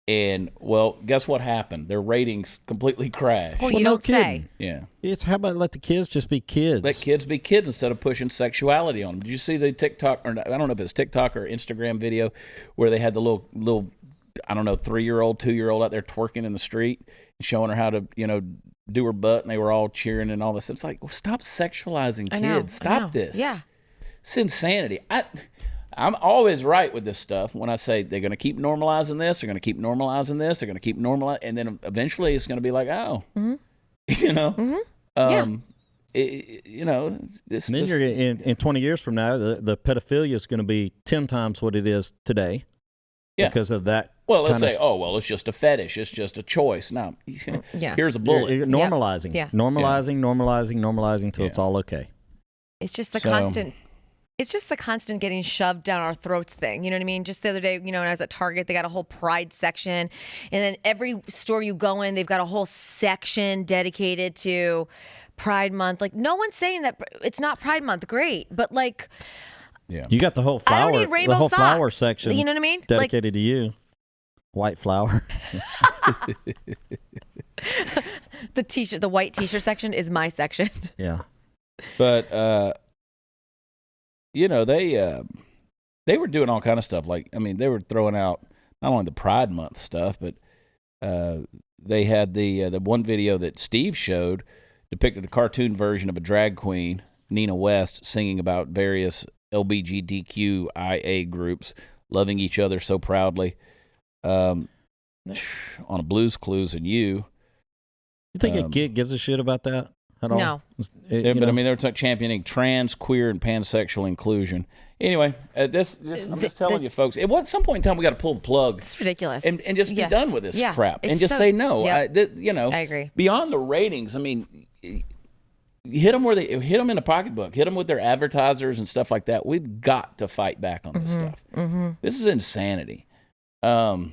Speaker 1: And, well, guess what happened? Their ratings completely crashed.
Speaker 2: Well, you don't say.
Speaker 1: Yeah.
Speaker 3: It's how about let the kids just be kids?
Speaker 1: Let kids be kids instead of pushing sexuality on them. Did you see the TikTok, or I don't know if it's TikTok or Instagram video where they had the little I don't know, 3-year-old, 2-year-old out there twerking in the street, showing her how to, you know, do her butt, and they were all cheering and all this. It's like, well, stop sexualizing kids. Stop this.
Speaker 2: Yeah.
Speaker 1: It's insanity. I'm always right with this stuff when I say they're going to keep normalizing this, they're going to keep normalizing this, they're going to keep normalizing, and then eventually it's going to be like, oh, you know, you know, this.
Speaker 3: And then you're in 20 years from now, the pedophilia is going to be 10 times what it is today.
Speaker 1: Yeah.
Speaker 3: Because of that.
Speaker 1: Well, let's say, oh, well, it's just a fetish. It's just a choice. No, here's a bullet.
Speaker 3: You're normalizing.
Speaker 2: Yeah.
Speaker 3: Normalizing till it's all okay.
Speaker 2: It's just the constant. It's just the constant getting shoved down our throats thing. You know what I mean? Just the other day, you know, when I was at Target, they got a whole Pride section. And then every store you go in, they've got a whole section dedicated to Pride Month. Like, no one's saying that it's not Pride Month. Great. But, like...
Speaker 1: Yeah.
Speaker 3: You got the whole flower,
Speaker 2: I don't need rainbow
Speaker 3: flower
Speaker 2: socks.
Speaker 3: section.
Speaker 2: You know what I mean?
Speaker 3: Dedicated to you. White flower.
Speaker 2: The white t-shirt section is my section.
Speaker 3: Yeah.
Speaker 1: But you know, they were doing all kind of stuff. Like, I mean, they were throwing out not only the Pride Month stuff, but they had the one video that Steve showed depicted a cartoon version of a drag queen, Nina West, singing about various LGBTQIA groups loving each other so proudly. On a Blues Clues and You
Speaker 3: think a kid gives a shit about that at all?
Speaker 2: No.
Speaker 1: I mean, they're championing trans, queer, and pansexual inclusion. Anyway, I'm just telling you, folks. At some point in time, we got to pull the plug.
Speaker 2: It's ridiculous.
Speaker 1: And just be done with this crap.
Speaker 2: It's
Speaker 1: and just say no.
Speaker 2: Yep.
Speaker 1: I
Speaker 2: agree.
Speaker 1: Beyond the ratings, I mean, hit them in the pocketbook. Hit them with their advertisers and stuff like that. We've got to fight back on this stuff. This is insanity. And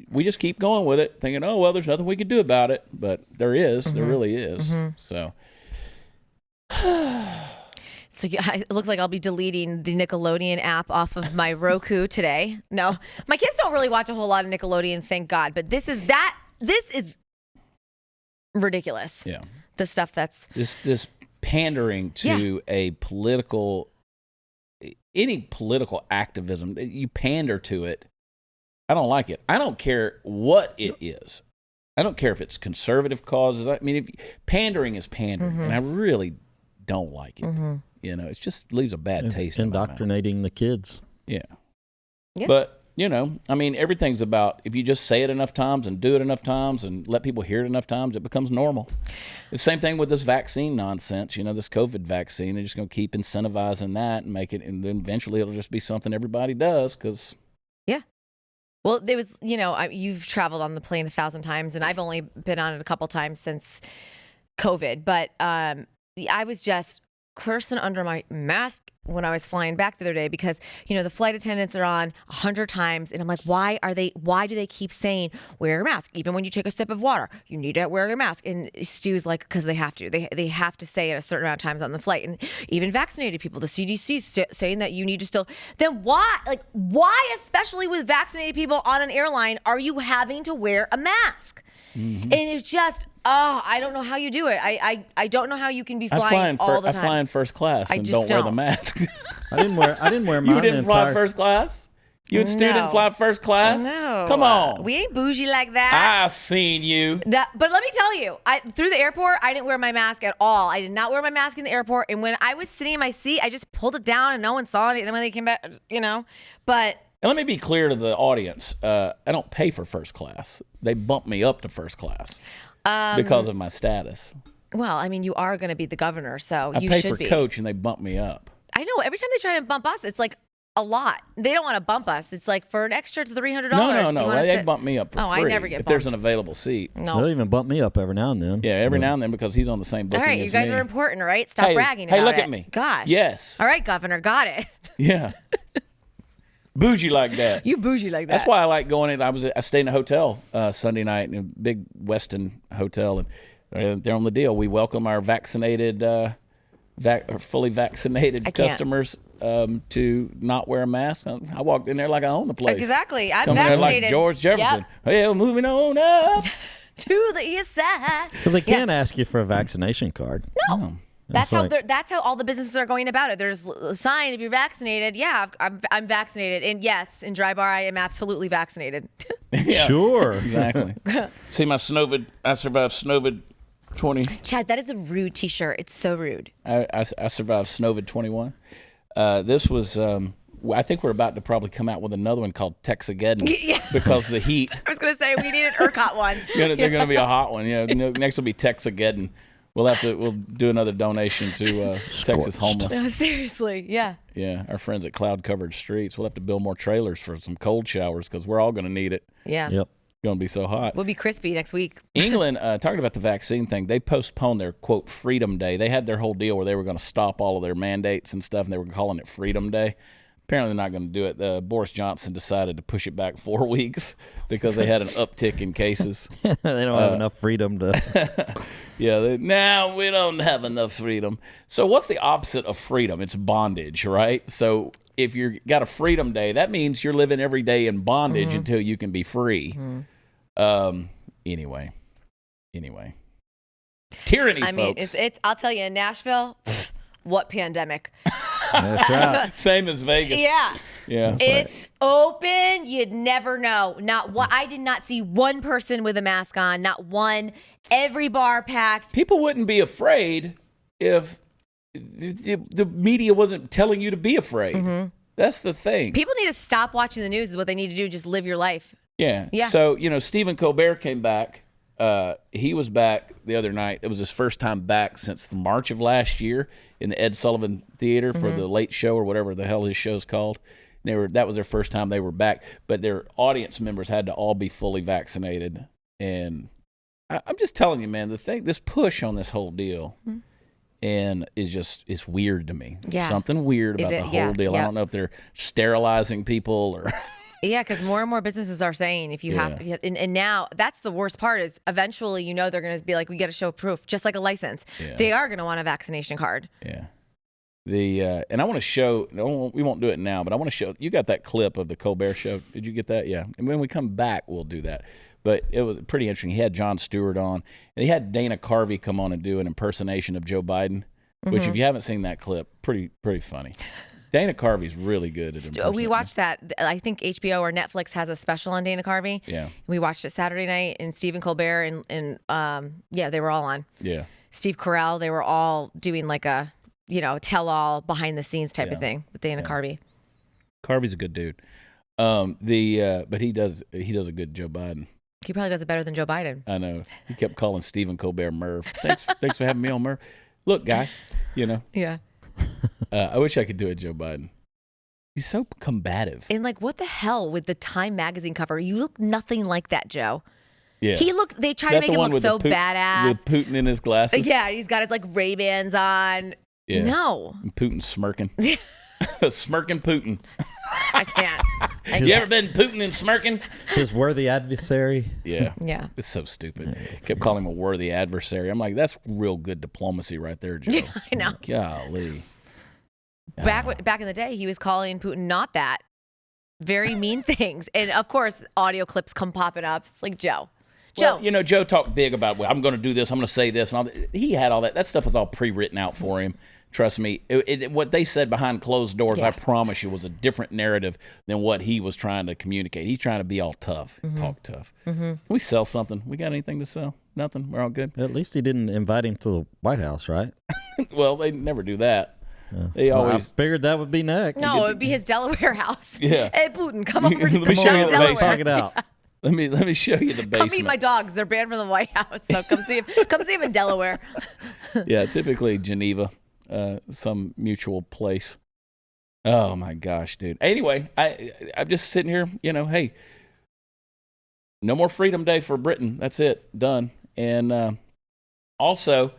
Speaker 1: we just keep going with it, thinking, oh, well, there's nothing we could do about it. But there really is. So...
Speaker 2: So it looks like I'll be deleting the Nickelodeon app off of my Roku today. No, my kids don't really watch a whole lot of Nickelodeon, thank God. But this is ridiculous.
Speaker 1: Yeah,
Speaker 2: the stuff that's
Speaker 1: this pandering to any political activism. You pander to it. I don't like it. I don't care what it is. I don't care if it's conservative causes. I mean, pandering is pandering, and I really don't like it. It just leaves a bad taste in my mouth.
Speaker 3: Indoctrinating the kids.
Speaker 1: Yeah. But, I mean, everything's about, if you just say it enough times and do it enough times and let people hear it enough times, it becomes normal. The same thing with this vaccine nonsense, this COVID vaccine. They're just going to keep incentivizing that and make it, and then eventually it'll just be something everybody does because...
Speaker 2: Yeah. Well, there was, you've traveled on the plane 1,000 times, and I've only been on it a couple times since COVID, but I was just cursing under my mask when I was flying back the other day because, the flight attendants are on 100 times. And I'm like, why do they keep saying wear your mask? Even when you take a sip of water, you need to wear your mask. And Stu's like, because they have to. They have to say it a certain amount of times on the flight. And even vaccinated people, the CDC saying that you need to still. Then why, especially with vaccinated people on an airline, are you having to wear a mask? And it's just, I don't know how you do it. I don't know how you can be flying all the time.
Speaker 1: I fly in first class and don't wear the mask.
Speaker 3: I didn't wear mine.
Speaker 1: You didn't fly first class? You and Stu didn't fly first class?
Speaker 2: No.
Speaker 1: Come on.
Speaker 2: We ain't bougie like that.
Speaker 1: I seen you.
Speaker 2: But let me tell you, through the airport, I didn't wear my mask at all. I did not wear my mask in the airport. And when I was sitting in my seat, I just pulled it down and no one saw it. And then when they came back, but...
Speaker 1: And let me be clear to the audience. I don't pay for first class. They bumped me up to first class because of my status.
Speaker 2: Well, I mean, you are going to be the governor, so you
Speaker 1: should be.
Speaker 2: I
Speaker 1: pay for coach, and they bump me up.
Speaker 2: I know. Every time they try to bump us, it's like a lot. They don't want to bump us. It's like for an extra $300.
Speaker 1: No. They bump me up for free.
Speaker 2: I never get bumped.
Speaker 1: If there's an available seat.
Speaker 2: No.
Speaker 3: They'll even bump me up every now and then.
Speaker 1: Yeah, every now and then because he's on the same booking as me.
Speaker 2: All right, you guys are important, right? Stop bragging about it.
Speaker 1: Hey, look at me.
Speaker 2: Gosh.
Speaker 1: Yes.
Speaker 2: All right, governor. Got it.
Speaker 1: Yeah. Bougie like that.
Speaker 2: You bougie like that.
Speaker 1: That's why I like going in. I stayed in a hotel Sunday night in a big Westin hotel, and they're on the deal. We welcome our vaccinated, fully vaccinated customers to not wear a mask. I walked in there like I own the place.
Speaker 2: Exactly. I'm
Speaker 1: Coming
Speaker 2: vaccinated.
Speaker 1: there like George Jefferson.
Speaker 2: Yep.
Speaker 1: Well, moving on up
Speaker 2: to the east side.
Speaker 3: Because they can't ask you for a vaccination card.
Speaker 2: No. That's how all the businesses are going about it. There's a sign if you're vaccinated. Yeah, I'm vaccinated, and yes, in Dry Bar I am absolutely vaccinated.
Speaker 1: Yeah,
Speaker 3: sure,
Speaker 1: exactly. See my Snowvid. I survived Snowvid 20.
Speaker 2: Chad, that is a rude T-shirt. It's so rude.
Speaker 1: I survived Snowvid 21. This was. I think we're about to probably come out with another one called Texageddon because of the heat.
Speaker 2: I was going to say we need an ERCOT one.
Speaker 1: They're going to be a hot one. Next will be Texageddon. We'll do another donation to Texas homeless.
Speaker 2: No, seriously, yeah.
Speaker 1: Yeah, our friends at Cloud Covered Streets. We'll have to build more trailers for some cold showers because we're all going to need it.
Speaker 2: Yeah.
Speaker 3: Yep.
Speaker 1: It's going to be so hot.
Speaker 2: We'll be crispy next week.
Speaker 1: England, talking about the vaccine thing, they postponed their, quote, Freedom Day. They had their whole deal where they were going to stop all of their mandates and stuff, and they were calling it Freedom Day. Apparently they're not going to do it. Boris Johnson decided to push it back 4 weeks because they had an uptick in cases.
Speaker 3: They don't have enough freedom to...
Speaker 1: Yeah, we don't have enough freedom. So what's the opposite of freedom? It's bondage, right? So if you got a Freedom Day, that means you're living every day in bondage until you can be free. Anyway. Tyranny,
Speaker 2: I mean,
Speaker 1: folks.
Speaker 2: it's I'll tell you, in Nashville, what pandemic?
Speaker 3: That's right.
Speaker 1: Same as Vegas.
Speaker 2: Yeah.
Speaker 1: Yeah.
Speaker 2: It's open. You'd never know. Not one. I did not see one person with a mask on. Not one. Every bar packed.
Speaker 1: People wouldn't be afraid if the media wasn't telling you to be afraid. That's the thing.
Speaker 2: People need to stop watching the news is what they need to do. Just live your life.
Speaker 1: Yeah.
Speaker 2: Yeah.
Speaker 1: So, Stephen Colbert came back. He was back the other night. It was his first time back since the March of last year in the Ed Sullivan Theater for the Late Show or whatever the hell his show's called. That was their first time they were back, but their audience members had to all be fully vaccinated. And I'm just telling you, man, this push on this whole deal and it's weird to me.
Speaker 2: Yeah.
Speaker 1: Something weird about the whole deal.
Speaker 2: Yeah.
Speaker 1: I don't know if they're sterilizing people or...
Speaker 2: Yeah, because more and more businesses are saying if you have, and now that's the worst part is eventually they're going to be like, we got to show proof, just like a license.
Speaker 1: Yeah.
Speaker 2: They are going to want a vaccination card.
Speaker 1: Yeah. And I want to show. No, we won't do it now, but I want to show. You got that clip of the Colbert Show? Did you get that? Yeah. And when we come back, we'll do that. But it was pretty interesting. He had Jon Stewart on, and he had Dana Carvey come on and do an impersonation of Joe Biden. Which, if you haven't seen that clip, pretty funny. Dana Carvey's really good at impersonating.
Speaker 2: We watched that. I think HBO or Netflix has a special on Dana Carvey.
Speaker 1: Yeah.
Speaker 2: We watched it Saturday night, and Stephen Colbert and they were all on.
Speaker 1: Yeah.
Speaker 2: Steve Carell, they were all doing like a, tell-all behind the scenes type of thing with Dana Carvey.
Speaker 1: Carvey's a good dude. But he does a good Joe Biden.
Speaker 2: He probably does it better than Joe Biden.
Speaker 1: I know. He kept calling Stephen Colbert Merv. Thanks for having me on, Merv. Look, guy,
Speaker 2: Yeah.
Speaker 1: I wish I could do a Joe Biden. He's so combative.
Speaker 2: And what the hell with the Time magazine cover? You look nothing like that, Joe.
Speaker 1: Yeah.
Speaker 2: They try to make him look so badass.
Speaker 1: With Putin in his glasses.
Speaker 2: Yeah, he's got his Ray-Bans on.
Speaker 1: Yeah.
Speaker 2: No.
Speaker 1: And Putin smirking. Smirking Putin.
Speaker 2: I can't.
Speaker 1: You ever been Putin and smirking?
Speaker 3: His worthy adversary.
Speaker 1: Yeah.
Speaker 2: Yeah.
Speaker 1: It's so stupid. Kept calling him a worthy adversary. I'm like, that's real good diplomacy right there, Joe.
Speaker 2: Yeah, I know.
Speaker 1: Golly.
Speaker 2: Back in the day, he was calling Putin not that. Very mean things. And of course, audio clips come popping up. It's like, Joe.
Speaker 1: Well, Joe talked big about, I'm going to do this, I'm going to say this. And all that. He had all that. That stuff was all pre-written out for him. Trust me. What they said behind closed doors, I promise you, was a different narrative than what he was trying to communicate. He's trying to be all tough, talk tough. Can we sell something? We got anything to sell? Nothing? We're all good?
Speaker 3: At least he didn't invite him to the White House, right?
Speaker 1: Well, they never do that. They always...
Speaker 3: I figured that would be next.
Speaker 2: No, it would be his Delaware house.
Speaker 1: Yeah.
Speaker 2: Hey, Putin, come over to
Speaker 1: Let me show you the
Speaker 2: Delaware.
Speaker 1: basement.
Speaker 3: Talk it out.
Speaker 1: Let me show you the basement.
Speaker 2: Come meet my dogs. They're banned from the White House, so come see him in Delaware.
Speaker 1: Yeah, typically Geneva, some mutual place. Oh my gosh, dude. Anyway, I'm just sitting here. Hey, no more Freedom Day for Britain. That's it, done. And also,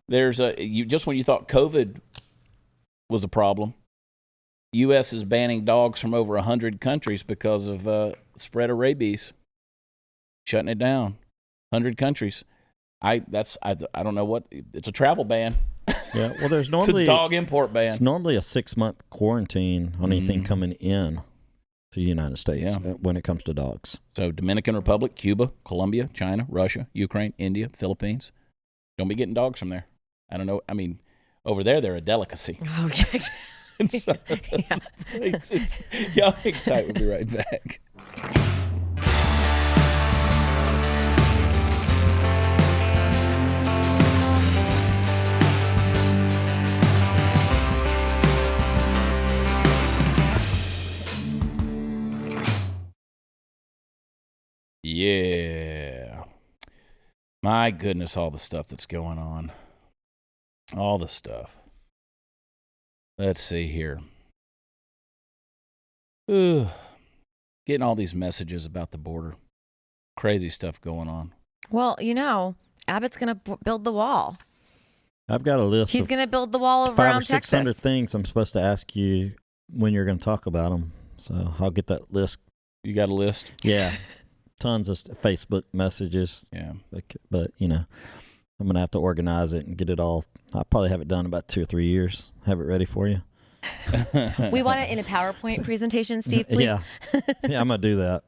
Speaker 1: there's just when you thought COVID was a problem, U.S. is banning dogs from over 100 countries because of spread of rabies. Shutting it down. 100 countries. I don't know what. It's a travel ban.
Speaker 3: Yeah, well, there's normally
Speaker 1: it's a dog import ban.
Speaker 3: It's normally a 6-month quarantine on anything coming in to the United States when it comes to dogs.
Speaker 1: So Dominican Republic, Cuba, Colombia, China, Russia, Ukraine, India, Philippines. Don't be getting dogs from there. I don't know. I mean, over there, they're a delicacy.
Speaker 2: Oh, yes.
Speaker 1: So, y'all hang tight. We'll be right back. Yeah. My goodness, all the stuff that's going on. All the stuff. Let's see here. Ooh. Getting all these messages about the border. Crazy stuff going on.
Speaker 2: Well, Abbott's going to build the wall.
Speaker 3: I've got a list.
Speaker 2: He's going to build the wall around
Speaker 3: 500 or
Speaker 2: Texas.
Speaker 3: 600 things I'm supposed to ask you when you're going to talk about them. So I'll get that list.
Speaker 1: You got a list?
Speaker 3: Yeah. Tons of Facebook messages.
Speaker 1: Yeah.
Speaker 3: But I'm going to have to organize it and get it all. I'll probably have it done in about 2 or 3 years. Have it ready for you.
Speaker 2: We want it in a PowerPoint presentation, Steve, please.
Speaker 3: Yeah. Yeah, I'm going to do that.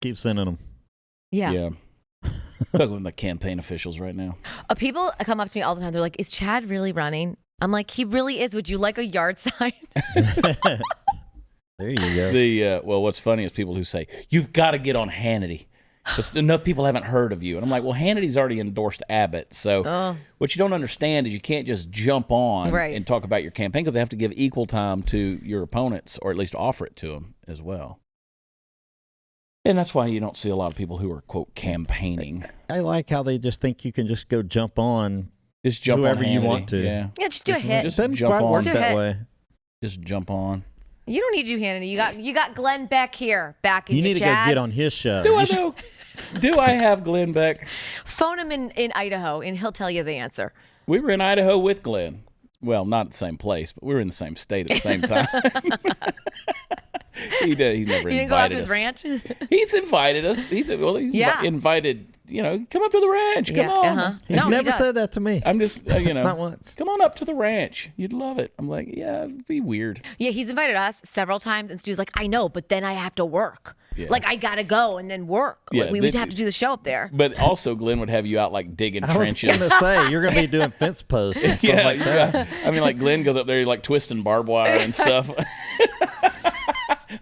Speaker 3: Keep sending them.
Speaker 2: Yeah.
Speaker 1: Yeah. Talking with my campaign officials right now.
Speaker 2: People come up to me all the time. They're like, is Chad really running? I'm like, he really is. Would you like a yard sign?
Speaker 3: There you go.
Speaker 1: Well, what's funny is people who say, you've got to get on Hannity. Just enough people haven't heard of you. And I'm like, well, Hannity's already endorsed Abbott. So what you don't understand is you can't just jump on and talk about your campaign because they have to give equal time to your opponents, or at least offer it to them as well. And that's why you don't see a lot of people who are, quote, campaigning.
Speaker 3: I like how they just think you can just go jump on
Speaker 1: whoever
Speaker 3: you want to.
Speaker 1: Yeah,
Speaker 2: just do a hit.
Speaker 3: It doesn't quite work that way.
Speaker 1: Just jump on.
Speaker 2: You don't need you, Hannity. You got Glenn Beck here.
Speaker 3: You need to go get on his show.
Speaker 1: Do I know? Do I have Glenn Beck?
Speaker 2: Phone him in Idaho, and he'll tell you the answer.
Speaker 1: We were in Idaho with Glenn. Well, not at the same place, but we were in the same state at the same time. He never
Speaker 2: You didn't go out to his ranch?
Speaker 1: He's invited us. He's invited, come up to the ranch. Come on.
Speaker 3: He's never said that to me.
Speaker 1: I'm just,
Speaker 3: Not once.
Speaker 1: Come on up to the ranch. You'd love it. I'm like, yeah, it'd be weird.
Speaker 2: Yeah, he's invited us several times, and Stu's like, I know, but then I have to work. Yeah. Like, I got to go and then work.
Speaker 1: Yeah,
Speaker 2: we would have to do the show up there.
Speaker 1: But also, Glenn would have you out, like, digging trenches.
Speaker 3: I was going to say, you're going to be doing fence posts and stuff like that.
Speaker 1: Yeah. I mean, like, Glenn goes up there, like, twisting barbed wire and stuff.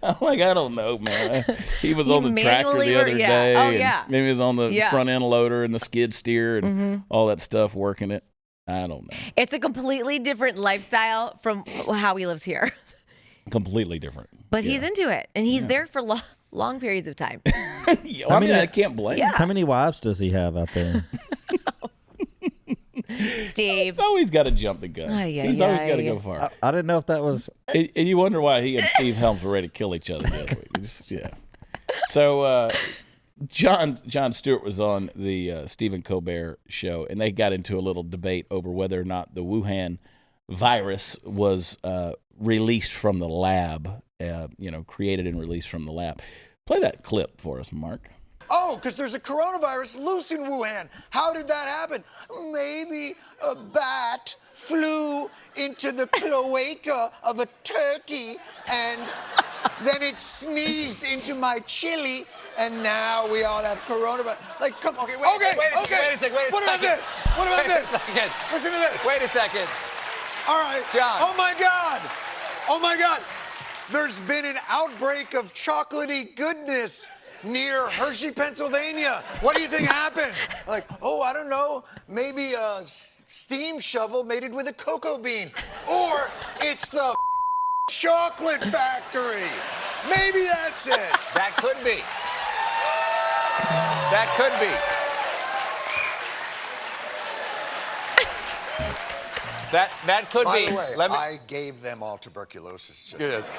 Speaker 1: I'm like, I don't know, man. He was on the tractor the other day.
Speaker 2: Oh, yeah.
Speaker 1: Maybe he was on the front end loader and the skid steer and all that stuff, working it. I don't know.
Speaker 2: It's a completely different lifestyle from how he lives here.
Speaker 1: Completely different.
Speaker 2: But he's into it, and he's there for long periods of time.
Speaker 1: I can't blame him.
Speaker 3: How many wives does he have out there?
Speaker 2: Steve.
Speaker 1: He's always got to jump the gun. He's always got to go far.
Speaker 3: I didn't know if that was...
Speaker 1: And you wonder why he and Steve Helms were ready to kill each other the other week. So Jon Stewart was on the Stephen Colbert show, and they got into a little debate over whether or not the Wuhan virus was released from the lab, created and released from the lab. Play that clip for us, Mark.
Speaker 4: Oh, because there's a coronavirus loose in Wuhan. How did that happen? Maybe a bat flew into the cloaca of a turkey and then it sneezed into my chili and now we all have coronavirus. Like, come on.
Speaker 5: Wait a second.
Speaker 4: What about this? What about this? Listen to this.
Speaker 5: Wait a second.
Speaker 4: All right.
Speaker 5: John.
Speaker 4: Oh my God. There's been an outbreak of chocolatey goodness near Hershey, Pennsylvania. What do you think happened? Like, I don't know. Maybe a steam shovel mated with a cocoa bean. Or it's the chocolate factory. Maybe that's it.
Speaker 5: That could be. That could be. That could
Speaker 4: By
Speaker 5: be.
Speaker 4: the way, I gave them all tuberculosis.
Speaker 5: Yes.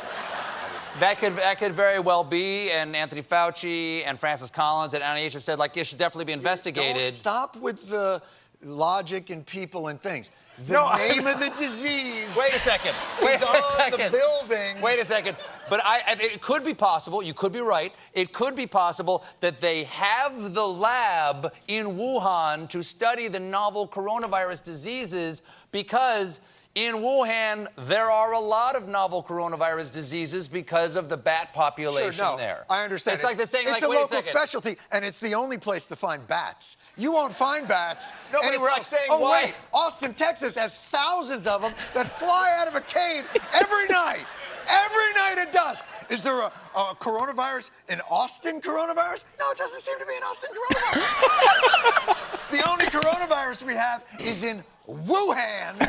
Speaker 5: That could very well be, and Anthony Fauci and Francis Collins at NIH have said, like, it should definitely be investigated.
Speaker 4: Don't stop with the logic and people and things. The name of the disease.
Speaker 5: Wait a second.
Speaker 4: The building.
Speaker 5: Wait a second. But it could be possible. You could be right. It could be possible that they have the lab in Wuhan to study the novel coronavirus diseases because in Wuhan, there are a lot of novel coronavirus diseases because of the bat population there.
Speaker 4: I understand.
Speaker 5: It's like the saying,
Speaker 4: it's
Speaker 5: like,
Speaker 4: a local specialty, and it's the only place to find bats. You won't find bats anywhere else.
Speaker 5: Saying,
Speaker 4: wait, Austin, Texas has thousands of them that fly out of a cave every night. Every night at dusk. Is there a coronavirus, an Austin coronavirus? No, it doesn't seem to be an Austin coronavirus. The only coronavirus we have is in Wuhan,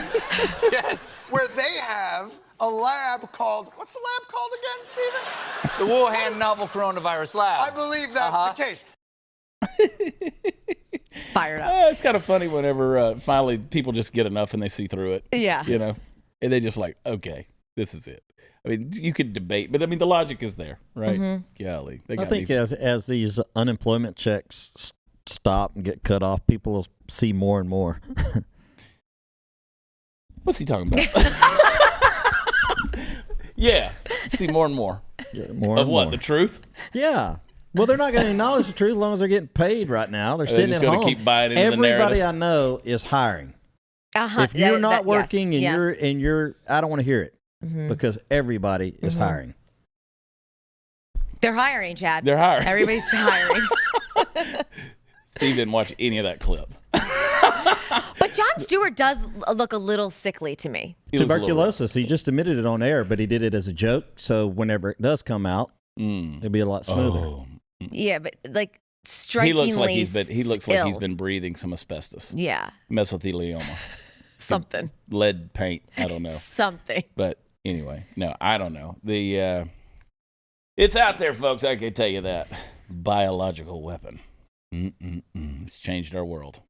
Speaker 5: yes,
Speaker 4: where they have a lab called, what's the lab called again, Stephen?
Speaker 5: The Wuhan Novel Coronavirus Lab.
Speaker 4: I believe that's the case.
Speaker 2: Fired up.
Speaker 1: It's kind of funny whenever finally people just get enough and they see through it.
Speaker 2: Yeah.
Speaker 1: And they just like, okay, this is it. I mean, you could debate, but I mean, the logic is there, right? Mm-hmm. Golly.
Speaker 3: I think as these unemployment checks stop and get cut off, people will see more and more.
Speaker 1: What's he talking about? Yeah, see more and more.
Speaker 3: Yeah, more
Speaker 1: of what? More. The truth?
Speaker 3: Yeah. Well, they're not going to acknowledge the truth as long as they're getting paid right now. They're sitting at home.
Speaker 1: Keep buying into
Speaker 3: Everybody
Speaker 1: the narrative.
Speaker 3: I know is hiring.
Speaker 2: Uh-huh.
Speaker 3: If you're not working and you're, I don't want to hear it because everybody is hiring.
Speaker 2: They're hiring, Chad.
Speaker 1: They're hiring.
Speaker 2: Everybody's hiring.
Speaker 1: Steve didn't watch any of that clip.
Speaker 2: But Jon Stewart does look a little sickly to me.
Speaker 3: Tuberculosis. He just admitted it on air, but he did it as a joke. So whenever it does come out, it'll be a lot smoother.
Speaker 2: Yeah, but like strikingly
Speaker 1: he looks like he's
Speaker 2: ill.
Speaker 1: been breathing some asbestos.
Speaker 2: Yeah,
Speaker 1: Mesothelioma.
Speaker 2: something.
Speaker 1: Lead paint. I don't know.
Speaker 2: Something.
Speaker 1: But anyway, no, I don't know. It's out there, folks. I can tell you that. Biological weapon. It's changed our world.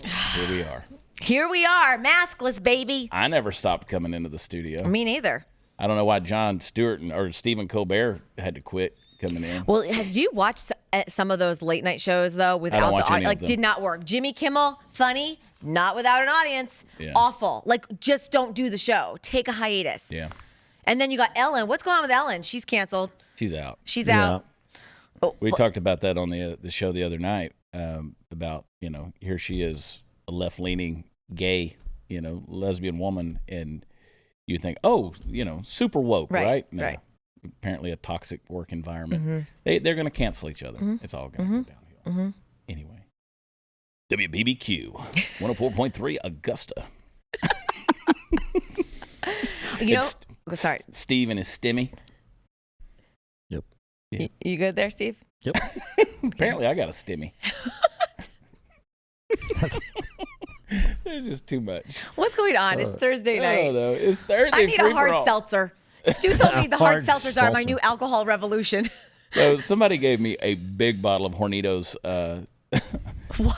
Speaker 1: Here we are.
Speaker 2: Here we are, maskless, baby.
Speaker 1: I never stopped coming into the studio.
Speaker 2: Me neither.
Speaker 1: I don't know why Jon Stewart or Stephen Colbert had to quit coming in.
Speaker 2: Well, do you watch some of those late night shows though without the audience? Like, did not work. Jimmy Kimmel, funny, not without an audience.
Speaker 1: Yeah.
Speaker 2: Awful. Like, just don't do the show. Take a hiatus.
Speaker 1: Yeah.
Speaker 2: And then you got Ellen. What's going on with Ellen? She's canceled.
Speaker 1: She's out.
Speaker 2: She's out. Oh,
Speaker 1: We talked about that on the show the other night about, here she is, a left-leaning, gay, lesbian woman, and you think, oh, super woke, right? No.
Speaker 2: Right.
Speaker 1: Apparently a toxic work environment. They're going to cancel each other. It's all going to go downhill. Anyway. WBBQ 104.3 Augusta.
Speaker 2: Sorry.
Speaker 1: Steve and his stimmy.
Speaker 3: Yep.
Speaker 1: Yeah.
Speaker 2: You good there, Steve?
Speaker 3: Yep.
Speaker 1: Apparently I got a stimmy. There's just too much.
Speaker 2: What's going on? It's Thursday night.
Speaker 1: Oh, no. It's Thursday.
Speaker 2: I need a hard
Speaker 1: free-for-all.
Speaker 2: seltzer. Stu told me the hard
Speaker 3: Hard
Speaker 2: seltzers are my
Speaker 3: seltzer.
Speaker 2: new alcohol revolution.
Speaker 1: So somebody gave me a big bottle of Hornitos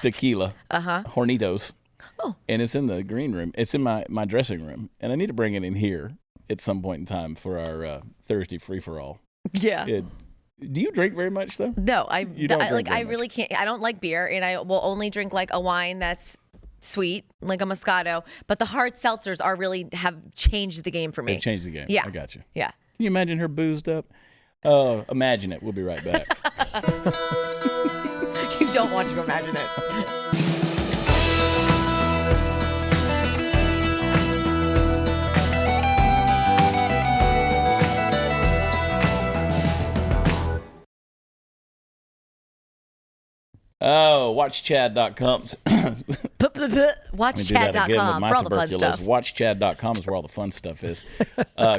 Speaker 1: tequila. Hornitos.
Speaker 2: Oh.
Speaker 1: And it's in the green room. It's in my dressing room. And I need to bring it in here at some point in time for our Thursday free-for-all.
Speaker 2: Yeah.
Speaker 1: Do you drink very much, though?
Speaker 2: No,
Speaker 1: You don't drink very
Speaker 2: I really can't. I don't like beer, and I will only drink like a wine that's sweet, like a Moscato. But the hard seltzers have changed the game for me.
Speaker 1: They've changed the game.
Speaker 2: Yeah.
Speaker 1: I got you.
Speaker 2: Yeah.
Speaker 1: Can you imagine her boozed up? Imagine it. We'll be right back.
Speaker 2: You don't want to imagine it.
Speaker 1: Oh, watchchad.com.
Speaker 2: WatchChat.com for all the fun stuff.
Speaker 1: WatchChad.com is where all the fun stuff is.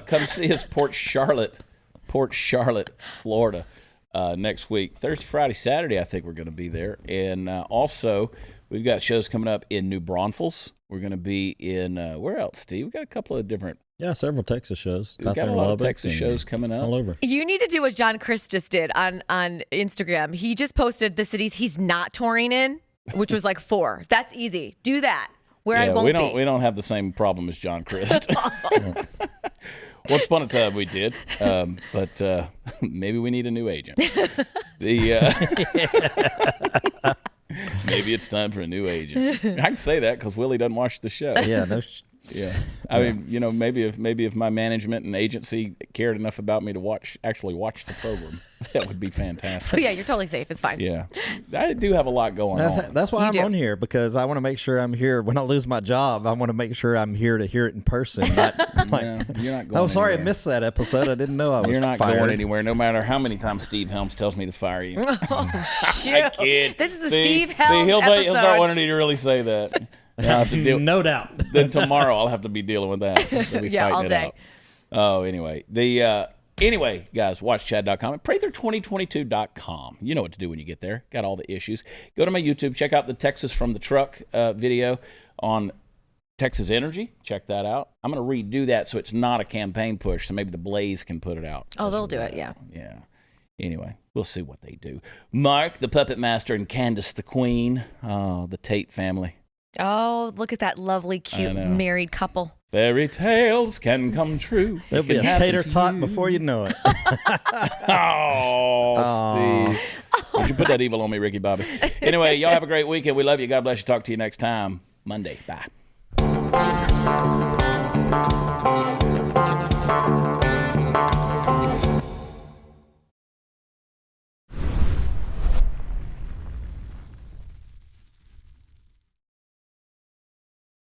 Speaker 1: Come see us, Port Charlotte, Florida, next week. Thursday, Friday, Saturday, I think we're going to be there. And also, we've got shows coming up in New Braunfels. We're going to be in, where else, Steve? We've got a couple of different.
Speaker 3: Yeah, several Texas shows.
Speaker 1: We've got a lot of Texas shows coming up.
Speaker 3: All over.
Speaker 2: You need to do what John Chris just did on Instagram. He just posted the cities he's not touring in, which was like 4. That's easy. Do that. Where I won't be.
Speaker 1: We don't have the same problem as John Christ. Once upon a time we did, but maybe we need a new agent. Maybe it's time for a new agent. I can say that because Willie doesn't watch the show.
Speaker 3: Yeah,
Speaker 1: Yeah, I mean, maybe if my management and agency cared enough about me to actually watch the program, that would be fantastic.
Speaker 2: So yeah, you're totally safe. It's fine.
Speaker 1: Yeah, I do have a lot going on.
Speaker 3: That's why
Speaker 2: You
Speaker 3: I'm
Speaker 2: do.
Speaker 3: on here, because I want to make sure I'm here when I lose my job. I want to make sure I'm here to hear it in person. Not like,
Speaker 1: Yeah, you're not going.
Speaker 3: oh, sorry,
Speaker 1: anywhere.
Speaker 3: I missed that episode. I didn't know I was
Speaker 1: You're not
Speaker 3: fired.
Speaker 1: going anywhere, no matter how many times Steve Helms tells me to fire you.
Speaker 2: Oh, shoot.
Speaker 1: I kid.
Speaker 2: This is the
Speaker 1: See,
Speaker 2: Steve Helms
Speaker 1: he'll
Speaker 2: episode.
Speaker 1: start wanting you to really say that. I'll have to deal.
Speaker 3: No doubt.
Speaker 1: Then tomorrow I'll have to be dealing with that. We'll be
Speaker 2: Yeah,
Speaker 1: fighting
Speaker 2: all
Speaker 1: it
Speaker 2: day.
Speaker 1: out. Oh, anyway. Anyway, guys, watch Chad.com and Prather2022.com. You know what to do when you get there. Got all the issues. Go to my YouTube. Check out the Texas from the Truck video on Texas Energy. Check that out. I'm going to redo that so it's not a campaign push, so maybe the Blaze can put it out.
Speaker 2: Oh, they'll do it, yeah.
Speaker 1: Yeah. Anyway, we'll see what they do. Mark, the Puppet Master, and Candace, the Queen. Oh, the Tate family.
Speaker 2: Oh, look at that lovely, cute
Speaker 1: know.
Speaker 2: married couple.
Speaker 1: Fairy tales can come true.
Speaker 3: There'll be
Speaker 1: Can
Speaker 3: a
Speaker 1: happen
Speaker 3: tater
Speaker 1: to
Speaker 3: tot
Speaker 1: you.
Speaker 3: before you know it.
Speaker 1: Oh, Steve. You should put that evil on me, Ricky Bobby. Anyway, y'all have a great weekend. We love you. God bless you. Talk to you next time, Monday. Bye.